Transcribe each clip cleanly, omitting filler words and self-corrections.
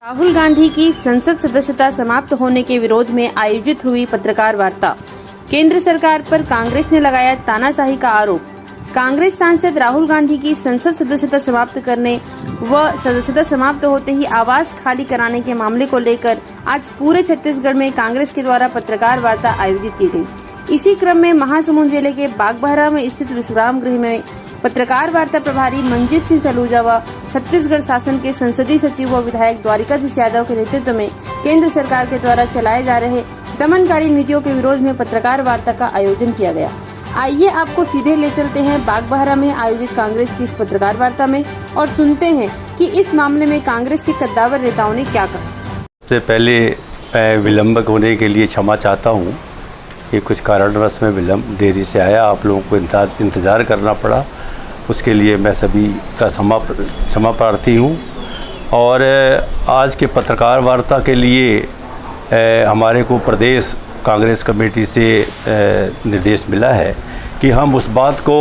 राहुल गांधी की संसद सदस्यता समाप्त होने के विरोध में आयोजित हुई पत्रकार वार्ता। केंद्र सरकार पर कांग्रेस ने लगाया तानाशाही का आरोप। कांग्रेस सांसद राहुल गांधी की संसद सदस्यता समाप्त करने व सदस्यता समाप्त होते ही आवास खाली कराने के मामले को लेकर आज पूरे छत्तीसगढ़ में कांग्रेस के द्वारा पत्रकार वार्ता आयोजित की गई। इसी क्रम में महासमुंद जिले के बागबाहरा में स्थित विश्राम गृह में पत्रकार वार्ता प्रभारी मनजीत सिंह सलूजा व छत्तीसगढ़ शासन के संसदीय सचिव व विधायक द्वारिकाधीश यादव के नेतृत्व में केंद्र सरकार के द्वारा चलाए जा रहे दमनकारी नीतियों के विरोध में पत्रकार वार्ता का आयोजन किया गया। आइए आपको सीधे ले चलते हैं बागबाहरा में आयोजित कांग्रेस की इस पत्रकार वार्ता में और सुनते हैं कि इस मामले में कांग्रेस के कद्दावर नेताओं ने क्या कहा। सबसे पहले मैं विलंब होने के लिए क्षमा चाहता हूँ। ये कुछ कारणवश में विलंब देरी से आया, आप लोगों को इंतज़ार करना पड़ा, उसके लिए मैं सभी का क्षमा प्रार्थी हूँ। और आज के पत्रकार वार्ता के लिए हमारे को प्रदेश कांग्रेस कमेटी से निर्देश मिला है कि हम उस बात को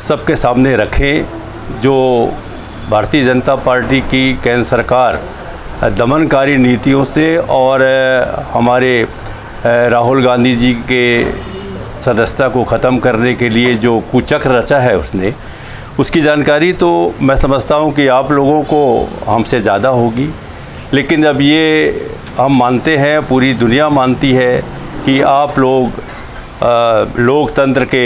सबके सामने रखें जो भारतीय जनता पार्टी की केंद्र सरकार दमनकारी नीतियों से और हमारे राहुल गांधी जी के सदस्यता को ख़त्म करने के लिए जो कुचक्र रचा है उसकी जानकारी तो मैं समझता हूँ कि आप लोगों को हमसे ज़्यादा होगी। लेकिन अब ये हम मानते हैं, पूरी दुनिया मानती है कि आप लोग लोकतंत्र के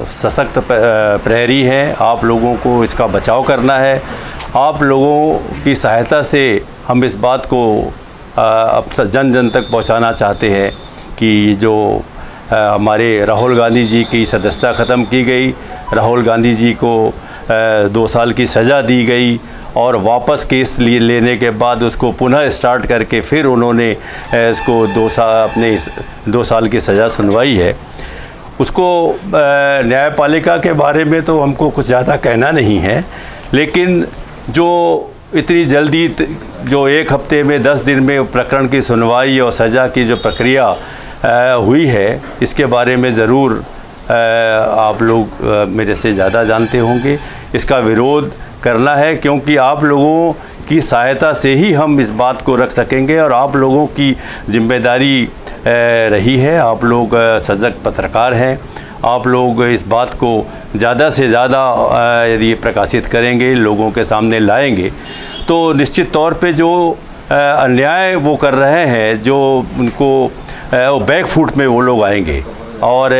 सशक्त प्रहरी हैं। आप लोगों को इसका बचाव करना है। आप लोगों की सहायता से हम इस बात को अब जन जन तक पहुंचाना चाहते हैं कि जो हमारे राहुल गांधी जी की सदस्यता ख़त्म की गई, राहुल गांधी जी को 2 साल की सज़ा दी गई और वापस केस लेने के बाद उसको पुनः स्टार्ट करके फिर उन्होंने इसको 2 साल की सज़ा सुनवाई है। उसको न्यायपालिका के बारे में तो हमको कुछ ज़्यादा कहना नहीं है, लेकिन जो इतनी जल्दी जो 1 हफ्ते में 10 दिन में प्रकरण की सुनवाई और सज़ा की जो प्रक्रिया हुई है, इसके बारे में ज़रूर आप लोग मेरे से ज़्यादा जानते होंगे। इसका विरोध करना है क्योंकि आप लोगों की सहायता से ही हम इस बात को रख सकेंगे और आप लोगों की जिम्मेदारी रही है। आप लोग सजग पत्रकार हैं, आप लोग इस बात को ज़्यादा से ज़्यादा यदि प्रकाशित करेंगे, लोगों के सामने लाएंगे, तो निश्चित तौर पे जो अन्याय वो कर रहे हैं, जो उनको बैक फुट में वो लोग आएंगे। और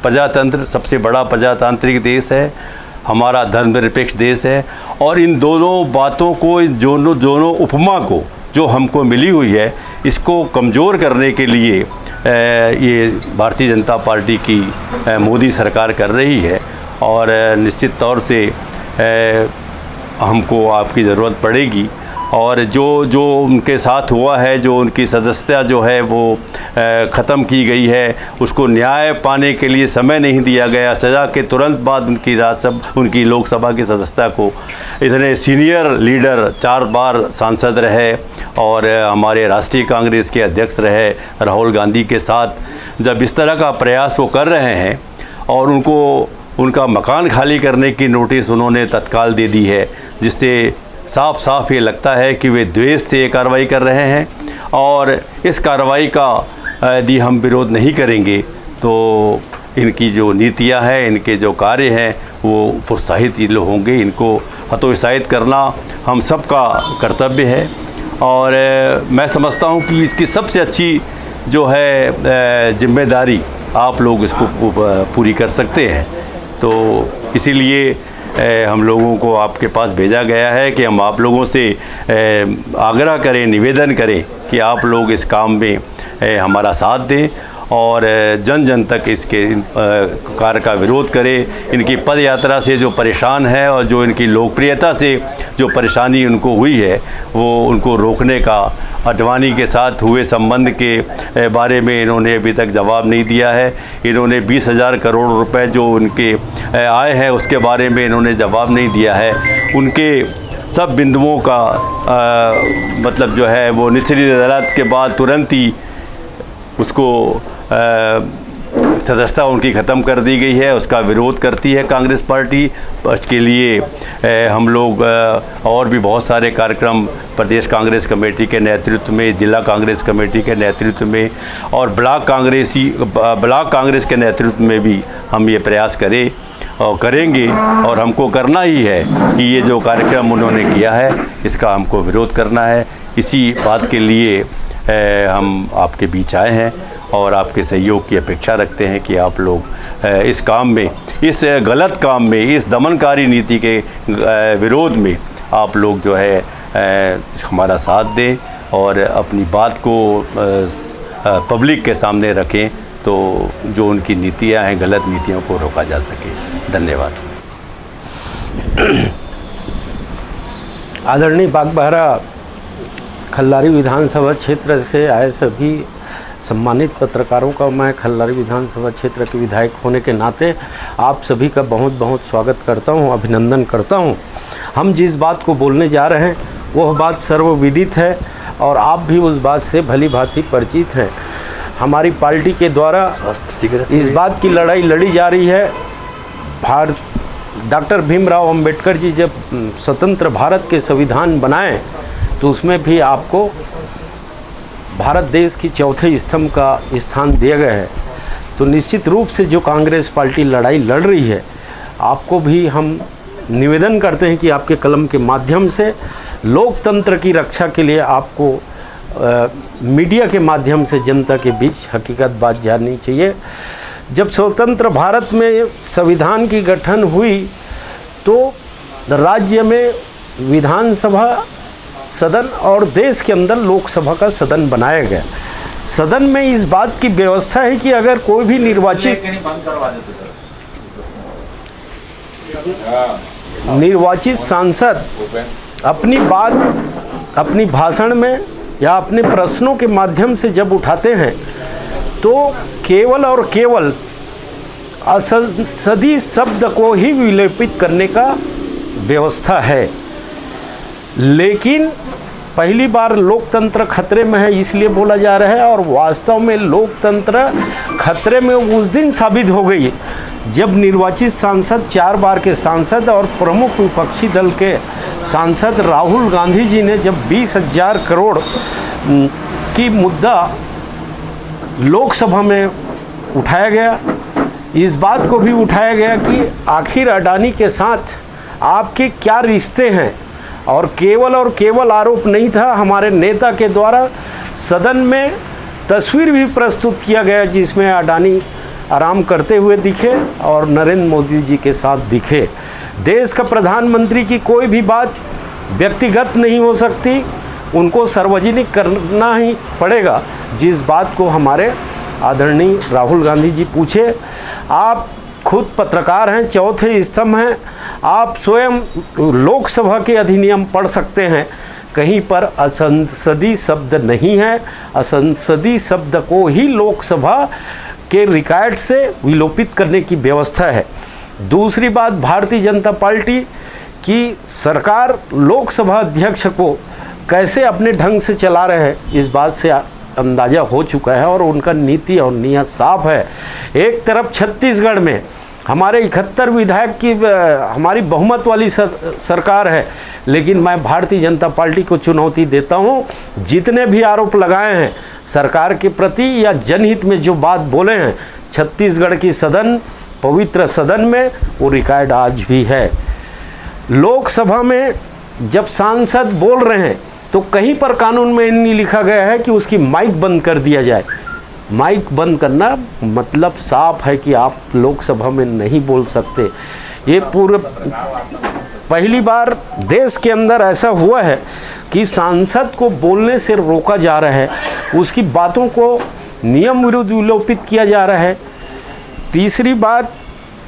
प्रजातंत्र सबसे बड़ा प्रजातांत्रिक देश है, हमारा धर्मनिरपेक्ष देश है, और इन दोनों बातों को, इन दोनों उपमा को जो हमको मिली हुई है, इसको कमज़ोर करने के लिए ये भारतीय जनता पार्टी की मोदी सरकार कर रही है। और निश्चित तौर से हमको आपकी ज़रूरत पड़ेगी। और जो उनके साथ हुआ है, जो उनकी सदस्यता जो है वो ख़त्म की गई है, उसको न्याय पाने के लिए समय नहीं दिया गया। सज़ा के तुरंत बाद उनकी लोकसभा की सदस्यता को इतने सीनियर लीडर 4 बार सांसद रहे और हमारे राष्ट्रीय कांग्रेस के अध्यक्ष रहे राहुल गांधी के साथ जब इस तरह का प्रयास वो कर रहे हैं और उनका मकान खाली करने की नोटिस उन्होंने तत्काल दे दी है, जिससे साफ साफ ये लगता है कि वे द्वेष से ये कार्रवाई कर रहे हैं। और इस कार्रवाई का यदि हम विरोध नहीं करेंगे तो इनकी जो नीतियां हैं, इनके जो कार्य हैं, वो प्रोत्साहित होंगे। इनको हतोत्साहित करना हम सबका कर्तव्य है। और मैं समझता हूँ कि इसकी सबसे अच्छी जो है जिम्मेदारी आप लोग इसको पूरी कर सकते हैं। तो इसीलिए हम लोगों को आपके पास भेजा गया है कि हम आप लोगों से आग्रह करें, निवेदन करें कि आप लोग इस काम में हमारा साथ दें और जन जन तक इसके कार्य का विरोध करें। इनकी पद यात्रा से जो परेशान है और जो इनकी लोकप्रियता से जो परेशानी उनको हुई है, वो उनको रोकने का अडवाणी के साथ हुए संबंध के बारे में इन्होंने अभी तक जवाब नहीं दिया है। इन्होंने 20,000 करोड़ रुपए जो उनके आए हैं उसके बारे में इन्होंने जवाब नहीं दिया है। उनके सब बिंदुओं का मतलब जो है वो निचली अदालत के बाद तुरंत ही उसको सदस्यता उनकी ख़त्म कर दी गई है, उसका विरोध करती है कांग्रेस पार्टी। इसके लिए हम लोग और भी बहुत सारे कार्यक्रम प्रदेश कांग्रेस कमेटी के नेतृत्व में, जिला कांग्रेस कमेटी के नेतृत्व में और ब्लॉक कांग्रेस के नेतृत्व में भी हम ये प्रयास करेंगे और हमको करना ही है कि ये जो कार्यक्रम उन्होंने किया है इसका हमको विरोध करना है। इसी बात के लिए हम आपके बीच आए हैं और आपके सहयोग की अपेक्षा रखते हैं कि आप लोग इस काम में, इस गलत काम में, इस दमनकारी नीति के विरोध में आप लोग जो है हमारा साथ दें और अपनी बात को पब्लिक के सामने रखें, तो जो उनकी नीतियां हैं, गलत नीतियों को रोका जा सके। धन्यवाद। आदरणीय बागबाहरा खल्लारी विधानसभा क्षेत्र से आए सभी सम्मानित पत्रकारों का मैं खल्लारी विधानसभा क्षेत्र के विधायक होने के नाते आप सभी का बहुत बहुत स्वागत करता हूं, अभिनंदन करता हूं। हम जिस बात को बोलने जा रहे हैं वह बात सर्वविदित है और आप भी उस बात से भली भांति परिचित हैं। हमारी पार्टी के द्वारा इस बात की लड़ाई लड़ी जा रही है। डॉक्टर भीमराव अंबेडकर जी जब स्वतंत्र भारत के संविधान बनाए तो उसमें भी आपको भारत देश की चौथे स्तंभ का स्थान दिया गया है। तो निश्चित रूप से जो कांग्रेस पार्टी लड़ाई लड़ रही है, आपको भी हम निवेदन करते हैं कि आपके कलम के माध्यम से लोकतंत्र की रक्षा के लिए आपको मीडिया के माध्यम से जनता के बीच हकीकत बात जाननी चाहिए। जब स्वतंत्र भारत में संविधान की गठन हुई तो राज्य में विधानसभा सदन और देश के अंदर लोकसभा का सदन बनाया गया। सदन में इस बात की व्यवस्था है कि अगर कोई भी निर्वाचित सांसद अपनी बात अपनी भाषण में या अपने प्रश्नों के माध्यम से जब उठाते हैं तो केवल और केवल असंसदीय शब्द को ही विलोपित करने का व्यवस्था है। लेकिन पहली बार लोकतंत्र खतरे में है इसलिए बोला जा रहा है, और वास्तव में लोकतंत्र खतरे में उस दिन साबित हो गई जब निर्वाचित सांसद, 4 बार के सांसद और प्रमुख विपक्षी दल के सांसद राहुल गांधी जी ने जब 20,000 करोड़ की मुद्दा लोकसभा में उठाया गया। इस बात को भी उठाया गया कि आखिर अडानी के साथ आपके क्या रिश्ते हैं, और केवल आरोप नहीं था, हमारे नेता के द्वारा सदन में तस्वीर भी प्रस्तुत किया गया जिसमें अडानी आराम करते हुए दिखे और नरेंद्र मोदी जी के साथ दिखे। देश का प्रधानमंत्री की कोई भी बात व्यक्तिगत नहीं हो सकती, उनको सार्वजनिक करना ही पड़ेगा। जिस बात को हमारे आदरणीय राहुल गांधी जी पूछे, आप खुद पत्रकार हैं, चौथे स्तंभ हैं, आप स्वयं लोकसभा के अधिनियम पढ़ सकते हैं, कहीं पर असंसदीय शब्द नहीं है। असंसदीय शब्द को ही लोकसभा के रिकॉर्ड से विलोपित करने की व्यवस्था है। दूसरी बात, भारतीय जनता पार्टी की सरकार लोकसभा अध्यक्ष को कैसे अपने ढंग से चला रहे हैं इस बात से अंदाज़ा हो चुका है और उनका नीति और नीयत साफ है। एक तरफ छत्तीसगढ़ में हमारे 71 विधायक की हमारी बहुमत वाली सरकार है, लेकिन मैं भारतीय जनता पार्टी को चुनौती देता हूं, जितने भी आरोप लगाए हैं सरकार के प्रति या जनहित में जो बात बोले हैं छत्तीसगढ़ की सदन, पवित्र सदन में वो रिकॉर्ड आज भी है। लोकसभा में जब सांसद बोल रहे हैं तो कहीं पर कानून में नहीं लिखा गया है कि उसकी माइक बंद कर दिया जाए। माइक बंद करना मतलब साफ है कि आप लोकसभा में नहीं बोल सकते। ये पूरे पहली बार देश के अंदर ऐसा हुआ है कि सांसद को बोलने से रोका जा रहा है, उसकी बातों को नियम विरुद्ध विलोपित किया जा रहा है। तीसरी बात,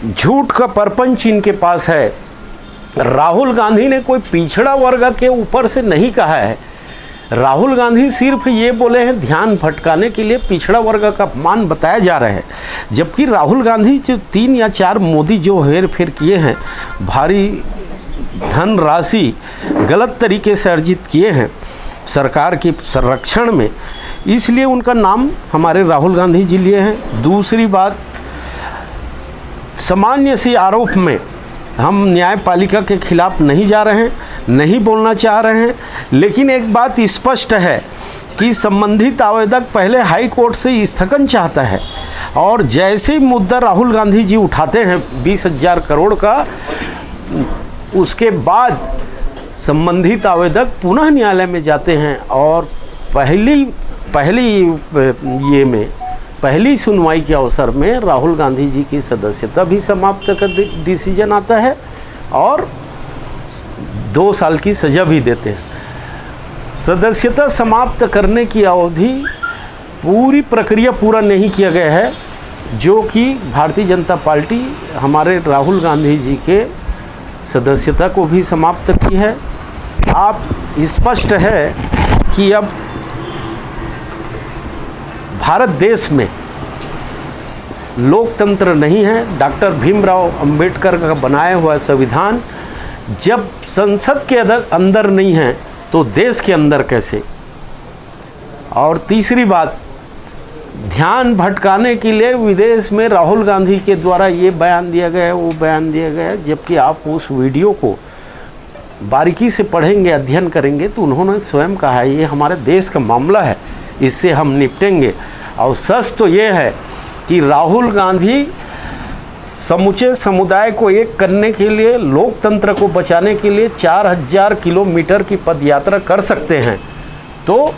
झूठ का परपंच इनके पास है। राहुल गांधी ने कोई पिछड़ा वर्ग के ऊपर से नहीं कहा है। राहुल गांधी सिर्फ ये बोले हैं ध्यान भटकाने के लिए पिछड़ा वर्ग का अपमान बताया जा रहा है, जबकि राहुल गांधी जो 3 या 4 मोदी जो हेर फेर किए हैं, भारी धन राशि गलत तरीके से अर्जित किए हैं सरकार के संरक्षण में, इसलिए उनका नाम हमारे राहुल गांधी जी लिए हैं। दूसरी बात, सामान्य सी आरोप में हम न्यायपालिका के खिलाफ नहीं जा रहे हैं, नहीं बोलना चाह रहे हैं, लेकिन एक बात स्पष्ट है कि संबंधित आवेदक पहले हाई कोर्ट से स्थगन चाहता है और जैसे ही मुद्दा राहुल गांधी जी उठाते हैं 20,000 करोड़ का, उसके बाद संबंधित आवेदक पुनः न्यायालय में जाते हैं और पहली सुनवाई के अवसर में राहुल गांधी जी की सदस्यता भी समाप्त कर डिसीजन आता है और 2 साल की सज़ा भी देते हैं। सदस्यता समाप्त करने की अवधि पूरी प्रक्रिया पूरा नहीं किया गया है, जो कि भारतीय जनता पार्टी हमारे राहुल गांधी जी के सदस्यता को भी समाप्त की है। आप स्पष्ट है कि अब भारत देश में लोकतंत्र नहीं है। डॉक्टर भीमराव अंबेडकर का बनाया हुआ संविधान जब संसद के अंदर नहीं है तो देश के अंदर कैसे। और तीसरी बात, ध्यान भटकाने के लिए विदेश में राहुल गांधी के द्वारा ये बयान दिया गया, वो बयान दिया गया, जबकि आप उस वीडियो को बारीकी से पढ़ेंगे, अध्ययन करेंगे तो उन्होंने स्वयं कहा है ये हमारे देश का मामला है, इससे हम निपटेंगे। और सच तो ये है कि राहुल गांधी समूचे समुदाय को एक करने के लिए, लोकतंत्र को बचाने के लिए 4000 किलोमीटर की पदयात्रा कर सकते हैं, तो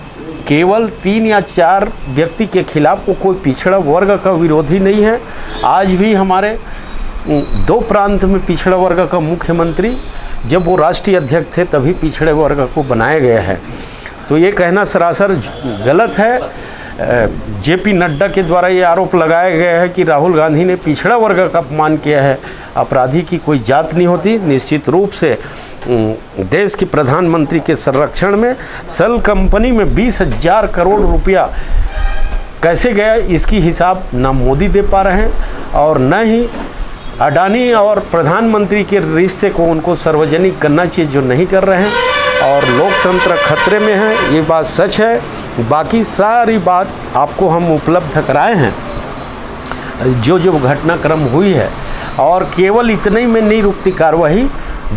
केवल 3 या 4 व्यक्ति के खिलाफ वो कोई पिछड़ा वर्ग का विरोधी नहीं है। आज भी हमारे 2 प्रांत में पिछड़ा वर्ग का मुख्यमंत्री, जब वो राष्ट्रीय अध्यक्ष थे तभी पिछड़े वर्ग को बनाया गया है। तो ये कहना सरासर गलत है। जेपी नड्डा के द्वारा ये आरोप लगाया गया है कि राहुल गांधी ने पिछड़ा वर्ग का अपमान किया है। अपराधी की कोई जात नहीं होती। निश्चित रूप से देश के प्रधानमंत्री के संरक्षण में सेल कंपनी में 20,000 करोड़ रुपया कैसे गया, इसकी हिसाब ना मोदी दे पा रहे हैं और न ही अडानी और प्रधानमंत्री के रिश्ते को उनको सार्वजनिक करना चाहिए, जो नहीं कर रहे हैं। और लोकतंत्र खतरे में है, ये बात सच है। बाकी सारी बात आपको हम उपलब्ध कराए हैं, जो घटनाक्रम हुई है। और केवल इतने ही में नहीं रुकती कार्रवाई,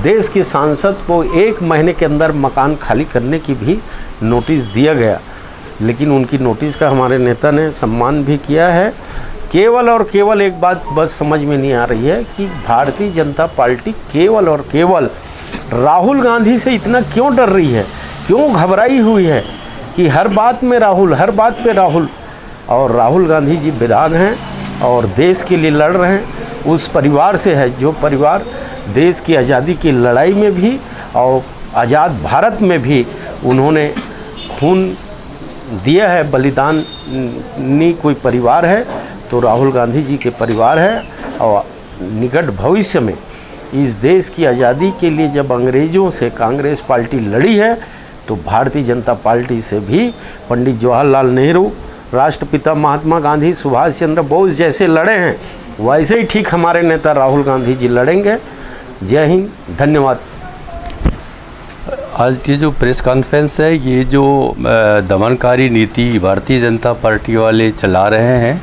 देश के सांसद को 1 महीने के अंदर मकान खाली करने की भी नोटिस दिया गया, लेकिन उनकी नोटिस का हमारे नेता ने सम्मान भी किया है। केवल और केवल एक बात बस समझ में नहीं आ रही है कि भारतीय जनता पार्टी केवल और केवल राहुल गांधी से इतना क्यों डर रही है, क्यों घबराई हुई है कि हर बात में राहुल, हर बात पे राहुल। और राहुल गांधी जी विधायक हैं और देश के लिए लड़ रहे हैं। उस परिवार से है जो परिवार देश की आज़ादी की लड़ाई में भी और आज़ाद भारत में भी उन्होंने खून दिया है, बलिदान नहीं कोई परिवार है तो राहुल गांधी जी के परिवार है। और निकट भविष्य में इस देश की आज़ादी के लिए जब अंग्रेज़ों से कांग्रेस पार्टी लड़ी है तो भारतीय जनता पार्टी से भी पंडित जवाहरलाल नेहरू, राष्ट्रपिता महात्मा गांधी, सुभाष चंद्र बोस जैसे लड़े हैं, वैसे ही ठीक हमारे नेता राहुल गांधी जी लड़ेंगे। जय हिंद, धन्यवाद। आज ये जो प्रेस कॉन्फ्रेंस है, ये जो दमनकारी नीति भारतीय जनता पार्टी वाले चला रहे हैं,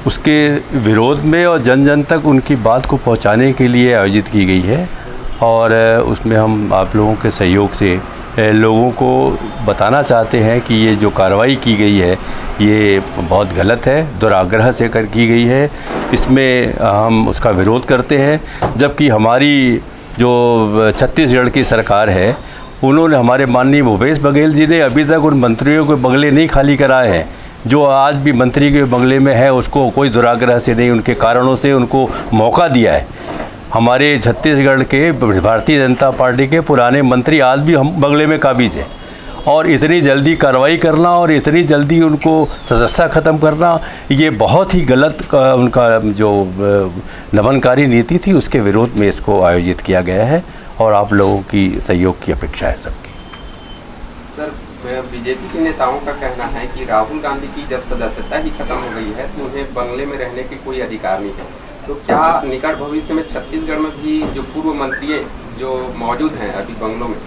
उसके विरोध में और जन जन तक उनकी बात को पहुंचाने के लिए आयोजित की गई है। और उसमें हम आप लोगों के सहयोग से लोगों को बताना चाहते हैं कि ये जो कार्रवाई की गई है ये बहुत गलत है, दुराग्रह से की गई है। इसमें हम उसका विरोध करते हैं। जबकि हमारी जो छत्तीसगढ़ की सरकार है, उन्होंने, हमारे माननीय भूपेश बघेल जी ने अभी तक उन मंत्रियों के बंगले नहीं खाली कराए हैं। जो आज भी मंत्री के बंगले में है उसको कोई दुराग्रह से नहीं, उनके कारणों से उनको मौका दिया है। हमारे छत्तीसगढ़ के भारतीय जनता पार्टी के पुराने मंत्री आज भी हम बंगले में काबिज हैं। और इतनी जल्दी कार्रवाई करना और इतनी जल्दी उनको सदस्यता ख़त्म करना, ये बहुत ही गलत उनका जो दमनकारी नीति थी उसके विरोध में इसको आयोजित किया गया है। और आप लोगों की सहयोग की अपेक्षा है सबकी। सर, बीजेपी के नेताओं का कहना है कि राहुल गांधी की जब सदस्यता ही खत्म हो गई है तो उन्हें बंगले में रहने की कोई अधिकार नहीं है। तो क्या निकट भविष्य में छत्तीसगढ़ में भी जो पूर्व मंत्री जो मौजूद हैं अभी बंगलों में,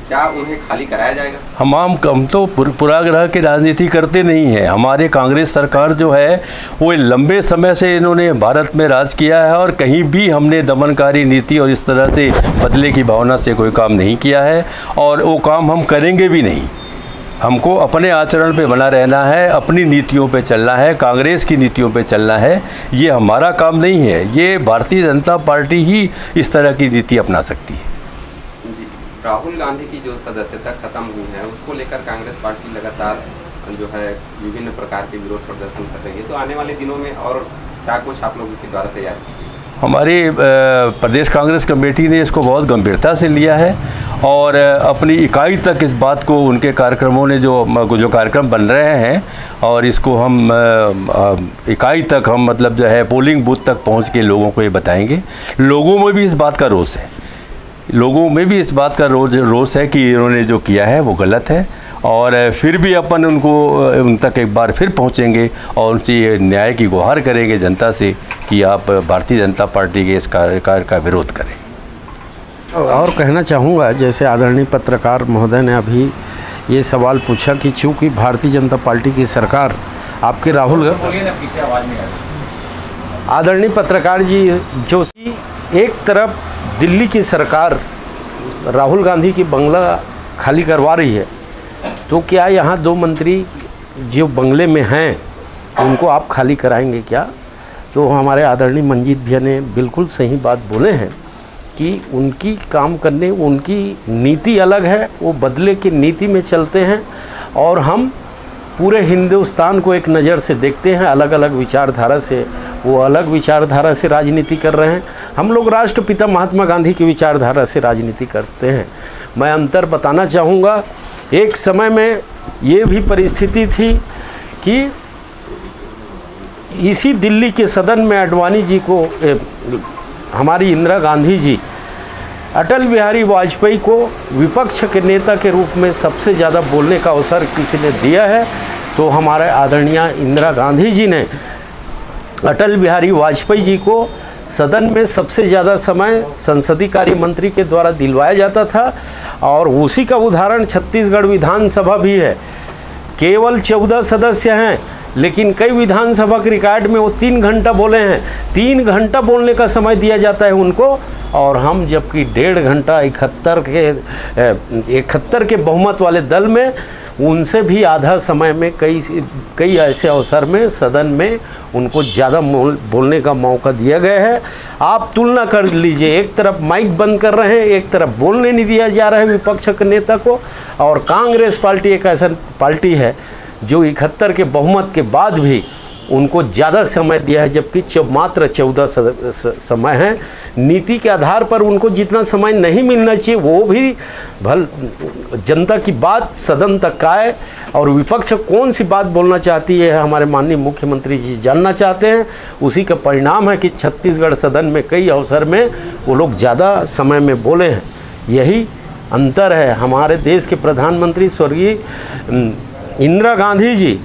क्या उन्हें खाली कराया जाएगा? हम तो पूर्वाग्रह की राजनीति करते नहीं हैं। हमारे कांग्रेस सरकार जो है वो लंबे समय से इन्होंने भारत में राज किया है और कहीं भी हमने दमनकारी नीति और इस तरह से बदले की भावना से कोई काम नहीं किया है और वो काम हम करेंगे भी नहीं। हमको अपने आचरण पे बना रहना है, अपनी नीतियों पे चलना है, कांग्रेस की नीतियों पे चलना है। ये हमारा काम नहीं है, ये भारतीय जनता पार्टी ही इस तरह की नीति अपना सकती है। जी, राहुल गांधी की जो सदस्यता खत्म हुई है उसको लेकर कांग्रेस पार्टी लगातार जो है विभिन्न प्रकार के विरोध प्रदर्शन कर रही है, तो आने वाले दिनों में और क्या कुछ आप लोगों के द्वारा तैयार की गई? हमारी प्रदेश कांग्रेस कमेटी ने इसको बहुत गंभीरता से लिया है और अपनी इकाई तक इस बात को, उनके कार्यक्रमों ने जो कार्यक्रम बन रहे हैं और इसको हम इकाई तक हम मतलब जो है पोलिंग बूथ तक पहुंच के लोगों को ये बताएंगे। लोगों में भी इस बात का रोष है, लोगों में भी इस बात का रोष है कि इन्होंने जो किया है वो गलत है और फिर भी अपन उन तक एक बार फिर पहुंचेंगे और उनसे न्याय की गुहार करेंगे जनता से कि आप भारतीय जनता पार्टी के इस कार्य का विरोध करें। और कहना चाहूँगा, जैसे आदरणीय पत्रकार महोदय ने अभी ये सवाल पूछा कि चूँकि भारतीय जनता पार्टी की सरकार आपके आदरणीय पत्रकार जी जो एक तरफ दिल्ली की सरकार राहुल गांधी की बंगला खाली करवा रही है, तो क्या यहाँ 2 मंत्री जो बंगले में हैं उनको आप खाली कराएंगे क्या? तो हमारे आदरणीय मंजीत भैया ने बिल्कुल सही बात बोले हैं कि उनकी काम करने, उनकी नीति अलग है, वो बदले की नीति में चलते हैं और हम पूरे हिंदुस्तान को एक नज़र से देखते हैं, अलग अलग विचारधारा से, वो अलग विचारधारा से राजनीति कर रहे हैं, हम लोग राष्ट्रपिता महात्मा गांधी की विचारधारा से राजनीति करते हैं। मैं अंतर बताना चाहूँगा, एक समय में ये भी परिस्थिति थी कि इसी दिल्ली के सदन में आडवाणी जी को हमारी इंदिरा गांधी जी अटल बिहारी वाजपेयी को विपक्ष के नेता के रूप में सबसे ज़्यादा बोलने का अवसर किसी ने दिया है तो हमारे आदरणीय इंदिरा गांधी जी ने अटल बिहारी वाजपेयी जी को सदन में सबसे ज़्यादा समय संसदीय कार्य मंत्री के द्वारा दिलवाया जाता था और उसी का उदाहरण छत्तीसगढ़ विधानसभा भी है। केवल 14 सदस्य हैं लेकिन कई विधानसभा के रिकॉर्ड में वो 3 घंटा बोले हैं, 3 घंटा बोलने का समय दिया जाता है उनको और हम जबकि 1.5 घंटा 71 के बहुमत वाले दल में उनसे भी आधा समय में कई ऐसे अवसर में सदन में उनको ज़्यादा बोलने का मौका दिया गया है। आप तुलना कर लीजिए, एक तरफ माइक बंद कर रहे हैं, एक तरफ बोलने नहीं दिया जा रहा है विपक्ष के नेता को, और कांग्रेस पार्टी एक ऐसा पार्टी है जो 71 के बहुमत के बाद भी उनको ज़्यादा समय दिया है, जबकि मात्र 14 समय है। नीति के आधार पर उनको जितना समय नहीं मिलना चाहिए वो भी जनता की बात सदन तक आए और विपक्ष कौन सी बात बोलना चाहती है हमारे माननीय मुख्यमंत्री जी जानना चाहते हैं। उसी का परिणाम है कि छत्तीसगढ़ सदन में कई अवसर में वो लोग ज़्यादा समय में बोले हैं। यही अंतर है। हमारे देश के प्रधानमंत्री स्वर्गीय इंदिरा गांधी जी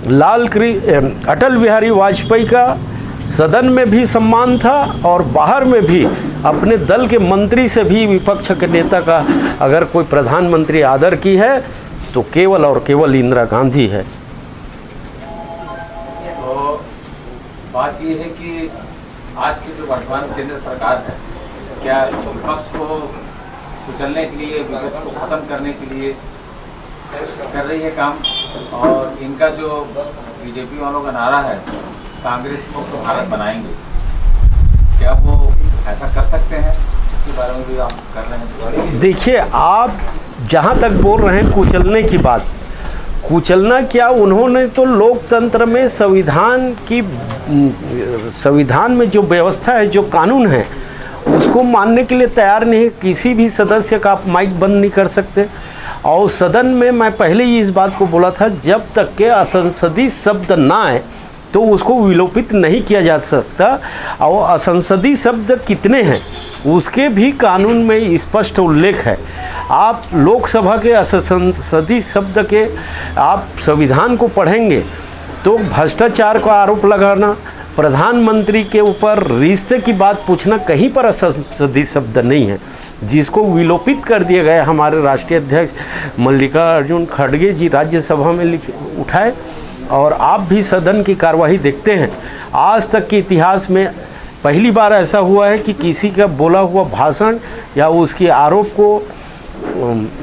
अटल बिहारी वाजपेयी का सदन में भी सम्मान था और बाहर में भी अपने दल के मंत्री से भी विपक्ष के नेता का अगर कोई प्रधानमंत्री आदर की है तो केवल और केवल इंदिरा गांधी है। तो बात ये है कि आज की जो वर्तमान केंद्र सरकार है, क्या विपक्ष को कुचलने के लिए, विपक्ष को खत्म करने के लिए कर रही है काम, और इनका जो बीजेपी वालों का नारा है कांग्रेस मुक्त भारत बनाएंगे, क्या वो ऐसा कर सकते हैं? इसके बारे में भी आप कर रहे हैं। देखिए, आप जहाँ तक बोल रहे हैं कुचलने की बात, कुचलना क्या, उन्होंने तो लोकतंत्र में संविधान में जो व्यवस्था है, जो कानून है, उसको मानने के लिए तैयार नहीं। किसी भी सदस्य का आप माइक बंद नहीं कर सकते। और सदन में मैं पहले ही इस बात को बोला था, जब तक के असंसदीय शब्द ना आए तो उसको विलोपित नहीं किया जा सकता। और असंसदीय शब्द कितने हैं उसके भी कानून में स्पष्ट उल्लेख है। आप लोकसभा के असंसदीय शब्द के आप संविधान को पढ़ेंगे तो भ्रष्टाचार का आरोप लगाना, प्रधानमंत्री के ऊपर रिश्ते की बात पूछना कहीं पर असंसदीय शब्द नहीं है, जिसको विलोपित कर दिया गया। हमारे राष्ट्रीय अध्यक्ष मल्लिकार्जुन खड़गे जी राज्यसभा में उठाए, और आप भी सदन की कार्यवाही देखते हैं। आज तक के इतिहास में पहली बार ऐसा हुआ है कि किसी का बोला हुआ भाषण या उसके आरोप को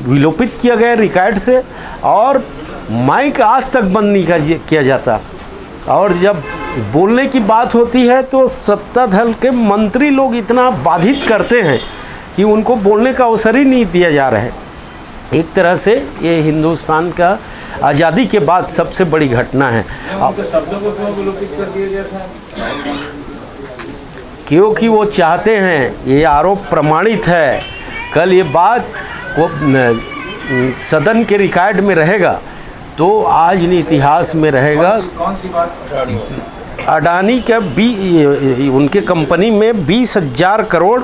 विलोपित किया गया रिकॉर्ड से, और माइक आज तक बंद नहीं किया जाता। और जब बोलने की बात होती है तो सत्ता दल के मंत्री लोग इतना बाधित करते हैं कि उनको बोलने का अवसर ही नहीं दिया जा रहा है। एक तरह से ये हिंदुस्तान का आज़ादी के बाद सबसे बड़ी घटना है। शब्दों को क्यों विलोपित कर दिया गया था? क्योंकि वो चाहते हैं, ये आरोप प्रमाणित है, कल ये बात वो सदन के रिकॉर्ड में रहेगा तो आज नहीं इतिहास में रहेगा। कौन सी बात? अडानी का उनके कंपनी में 20,000 करोड़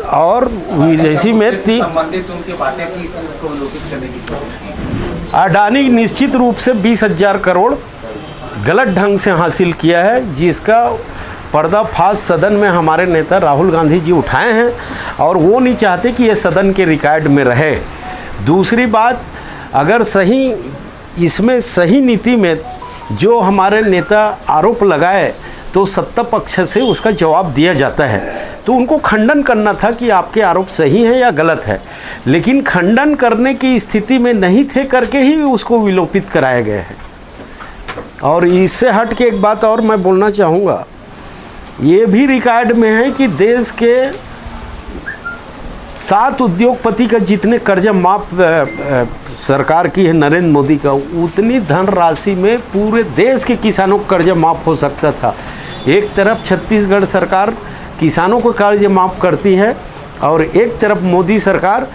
और विदेशी में संबंधित उनकी बातें थी, इसको विलोपित करने की कोशिश की। अडानी निश्चित रूप से 20,000 करोड़ गलत ढंग से हासिल किया है, जिसका पर्दाफाश सदन में हमारे नेता राहुल गांधी जी उठाए हैं, और वो नहीं चाहते कि ये सदन के रिकॉर्ड में रहे। दूसरी बात, अगर सही इसमें सही नीति में जो हमारे नेता आरोप लगाए तो सत्ता पक्ष से उसका जवाब दिया जाता है, तो उनको खंडन करना था कि आपके आरोप सही हैं या गलत है, लेकिन खंडन करने की स्थिति में नहीं थे करके ही उसको विलोपित कराया गया है। और इससे हट के एक बात और मैं बोलना चाहूँगा, ये भी रिकॉर्ड में है कि देश के 7 उद्योगपति का जितने कर्जा माफ सरकार की है नरेंद्र मोदी का, उतनी धनराशि में पूरे देश के किसानों को कर्जा माफ हो सकता था। एक तरफ छत्तीसगढ़ सरकार किसानों को कर्जा माफ करती है और एक तरफ मोदी सरकार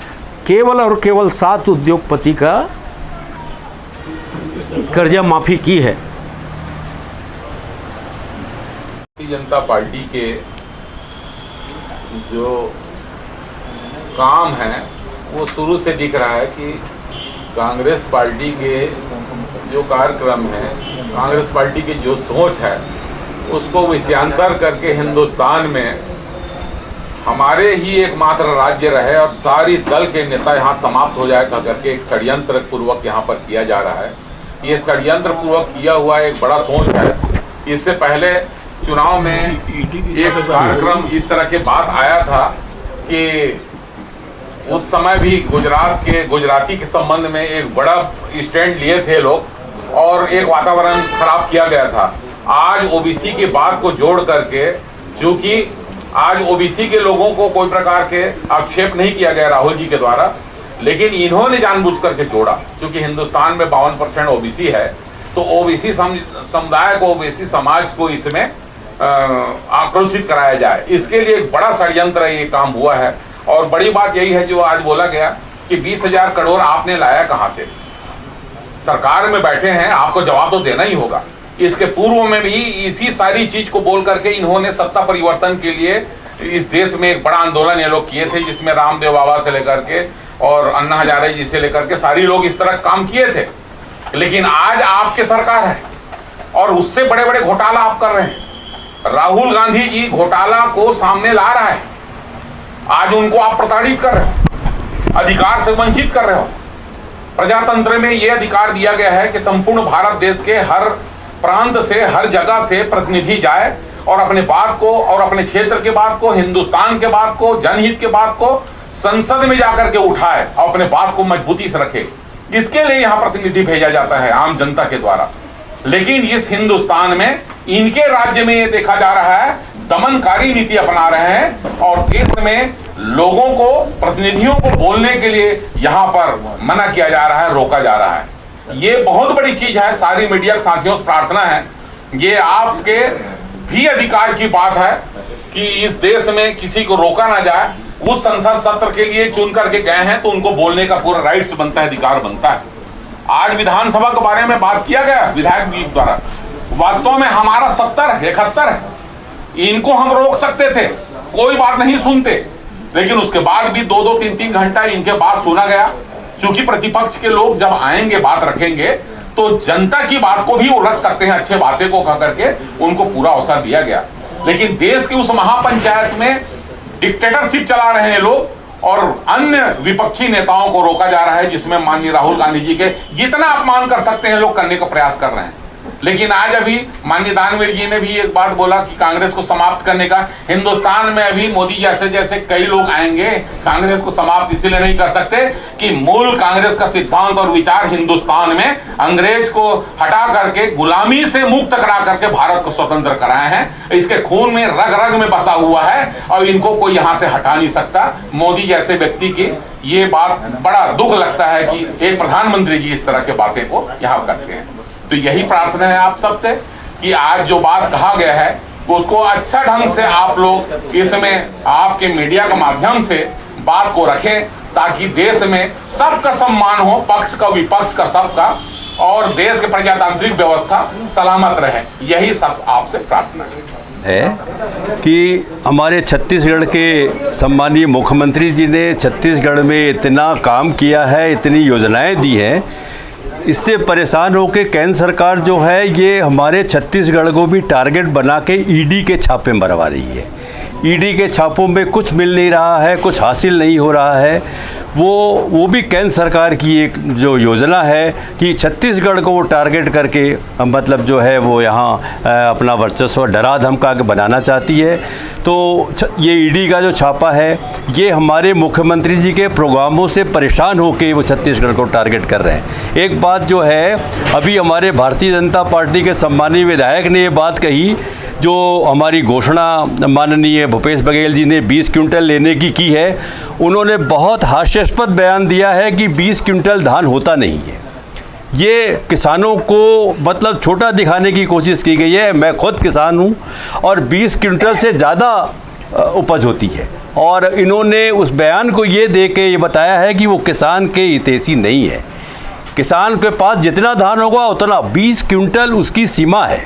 केवल और केवल 7 उद्योगपति का कर्जा माफी की है। भारतीय जनता पार्टी के जो काम है वो शुरू से दिख रहा है कि कांग्रेस पार्टी के जो कार्यक्रम है, कांग्रेस पार्टी की जो सोच है, उसको विषयांतर करके हिंदुस्तान में हमारे ही एकमात्र राज्य रहे और सारी दल के नेता यहाँ समाप्त हो जाए करके एक षड्यंत्र पूर्वक यहाँ पर किया जा रहा है। ये षड्यंत्र पूर्वक किया हुआ एक बड़ा सोच है। इससे पहले चुनाव में एक कार्यक्रम इस तरह के बात आया था कि उस समय भी गुजरात के गुजराती के संबंध में एक बड़ा स्टैंड लिए थे लोग और एक वातावरण खराब किया गया था। आज ओबीसी की बात को जोड़ करके, चूंकि आज ओबीसी के लोगों को कोई प्रकार के आक्षेप नहीं किया गया राहुल जी के द्वारा, लेकिन इन्होंने जानबूझ करके जोड़ा। चूंकि हिंदुस्तान में 52% ओबीसी है, तो ओबीसी समुदाय को, ओबीसी समाज को इसमें आक्रोशित कराया जाए, इसके लिए एक बड़ा षड्यंत्र ये काम हुआ है। और बड़ी बात यही है जो आज बोला गया कि 20,000 करोड़ आपने लाया कहां से? सरकार में बैठे हैं, आपको जवाब तो देना ही होगा। इसके पूर्व में भी इसी सारी चीज को बोल करके इन्होंने सत्ता परिवर्तन के लिए इस देश में एक बड़ा आंदोलन ये लोग किए थे, जिसमें रामदेव बाबा से लेकर के और अन्ना हजारे जी से लेकर के सारी लोग इस तरह काम किए थे। लेकिन आज आपके सरकार है और उससे बड़े बड़े घोटाला आप कर रहे हैं। राहुल गांधी जी घोटाला को सामने ला रहा है, आज उनको आप प्रताड़ित कर रहे हो, अधिकार से वंचित कर रहे हो। प्रजातंत्र में यह अधिकार दिया गया है कि संपूर्ण भारत देश के हर प्रांत से, हर जगह से प्रतिनिधि जाए और अपने बात को और अपने क्षेत्र के बात को, हिंदुस्तान के बात को, जनहित के बात को संसद में जाकर के उठाए और अपने बात को मजबूती से रखे। इसके लिए यहाँ प्रतिनिधि भेजा जाता है आम जनता के द्वारा। लेकिन इस हिंदुस्तान में इनके राज्य में ये देखा जा रहा है दमनकारी नीति अपना रहे हैं और देश में लोगों को, प्रतिनिधियों को बोलने के लिए यहाँ पर मना किया जा रहा है, रोका जा रहा है। ये बहुत बड़ी चीज है। सारी मीडिया साथियों से प्रार्थना है, ये आपके भी अधिकार की बात है कि इस देश में किसी को रोका ना जाए। उस संसद सत्र के लिए चुन करके गए हैं तो उनको बोलने का पूरा राइट्स बनता है, अधिकार बनता है। आज विधानसभा के बारे में बात किया गया विधायक जी द्वारा, वास्तव में हमारा 70-71 है, इनको हम रोक सकते थे, कोई बात नहीं सुनते, लेकिन उसके बाद भी 2-2, 3-3 घंटा इनके बात सुना गया। क्योंकि प्रतिपक्ष के लोग जब आएंगे, बात रखेंगे, तो जनता की बात को भी वो रख सकते हैं, अच्छे बातें को कह करके उनको पूरा अवसर दिया गया। लेकिन देश की उस महापंचायत में डिक्टेटरशिप चला रहे हैं लोग और अन्य विपक्षी नेताओं को रोका जा रहा है, जिसमें माननीय राहुल गांधी जी के जितना अपमान कर सकते हैं लोग करने का प्रयास कर रहे हैं। लेकिन आज अभी माननीय दानवीर जी ने भी एक बात बोला कि कांग्रेस को समाप्त करने का, हिंदुस्तान में अभी मोदी जैसे कई लोग आएंगे, कांग्रेस को समाप्त इसलिए नहीं कर सकते कि मूल कांग्रेस का सिद्धांत और विचार हिंदुस्तान में अंग्रेज को हटा करके गुलामी से मुक्त करा करके भारत को स्वतंत्र कराए हैं। इसके खून में रग रग में बसा हुआ है और इनको कोई यहाँ से हटा नहीं सकता। मोदी जैसे व्यक्ति की ये बात बड़ा दुख लगता है कि एक प्रधानमंत्री जी इस तरह के बातें को यहाँ करते हैं। तो यही प्रार्थना है आप सबसे कि आज जो बात कहा गया है उसको अच्छा ढंग से आप लोग इसमें आपके मीडिया के माध्यम से बात को रखें, ताकि देश में सबका सम्मान हो, पक्ष का विपक्ष का सबका, और देश की प्रजातांत्रिक व्यवस्था सलामत रहे। यही सब आपसे प्रार्थना है कि हमारे छत्तीसगढ़ के सम्मानीय मुख्यमंत्री जी ने छत्तीसगढ़ में इतना काम किया है, इतनी योजनाएं दी हैं, इससे परेशान होकर केंद्र सरकार जो है ये हमारे छत्तीसगढ़ को भी टारगेट बना के ईडी के छापे मरवा रही है। ईडी के छापों में कुछ मिल नहीं रहा है, कुछ हासिल नहीं हो रहा है। वो भी केंद्र सरकार की एक जो योजना है कि छत्तीसगढ़ को वो टारगेट करके मतलब जो है वो यहाँ अपना वर्चस्व डरा धमका के बनाना चाहती है। तो ये ईडी का जो छापा है ये हमारे मुख्यमंत्री जी के प्रोग्रामों से परेशान होकर वो छत्तीसगढ़ को टारगेट कर रहे हैं। एक बात जो है, अभी हमारे भारतीय जनता पार्टी के सम्मानीय विधायक ने ये बात कही, जो हमारी घोषणा माननीय भूपेश बघेल जी ने 20 क्विंटल लेने की है, उन्होंने बहुत हास्यास्पद बयान दिया है कि 20 क्विंटल धान होता नहीं है। ये किसानों को मतलब छोटा दिखाने की कोशिश की गई है। मैं खुद किसान हूँ और 20 क्विंटल से ज़्यादा उपज होती है, और इन्होंने उस बयान को ये दे के ये बताया है कि वो किसान के हितैषी नहीं है। किसान के पास जितना धान होगा उतना, 20 क्विंटल उसकी सीमा है।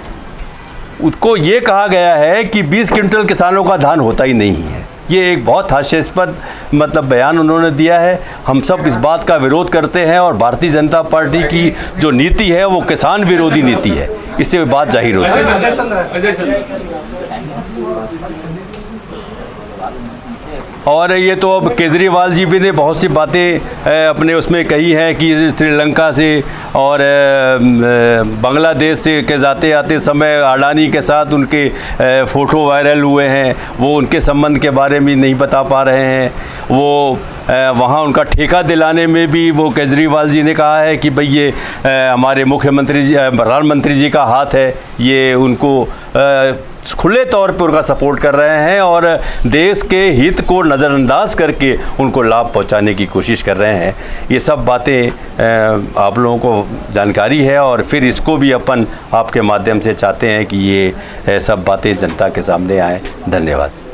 उसको ये कहा गया है कि 20 क्विंटल किसानों का धान होता ही नहीं है। ये एक बहुत हास्यास्पद मतलब बयान उन्होंने दिया है। हम सब इस बात का विरोध करते हैं और भारतीय जनता पार्टी की जो नीति है वो किसान विरोधी नीति है, इससे बात जाहिर होती है। और ये तो अब केजरीवाल जी भी ने बहुत सी बातें अपने उसमें कही हैं कि श्रीलंका से और बांग्लादेश से के जाते आते समय अडानी के साथ उनके फ़ोटो वायरल हुए हैं, वो उनके संबंध के बारे में नहीं बता पा रहे हैं। वो वहाँ उनका ठेका दिलाने में भी वो केजरीवाल जी ने कहा है कि भाई ये हमारे मुख्यमंत्री जी प्रधानमंत्री जी का हाथ है, ये उनको खुले तौर पर उनका सपोर्ट कर रहे हैं और देश के हित को नज़रअंदाज करके उनको लाभ पहुंचाने की कोशिश कर रहे हैं। ये सब बातें आप लोगों को जानकारी है और फिर इसको भी अपन आपके माध्यम से चाहते हैं कि ये सब बातें जनता के सामने आए। धन्यवाद।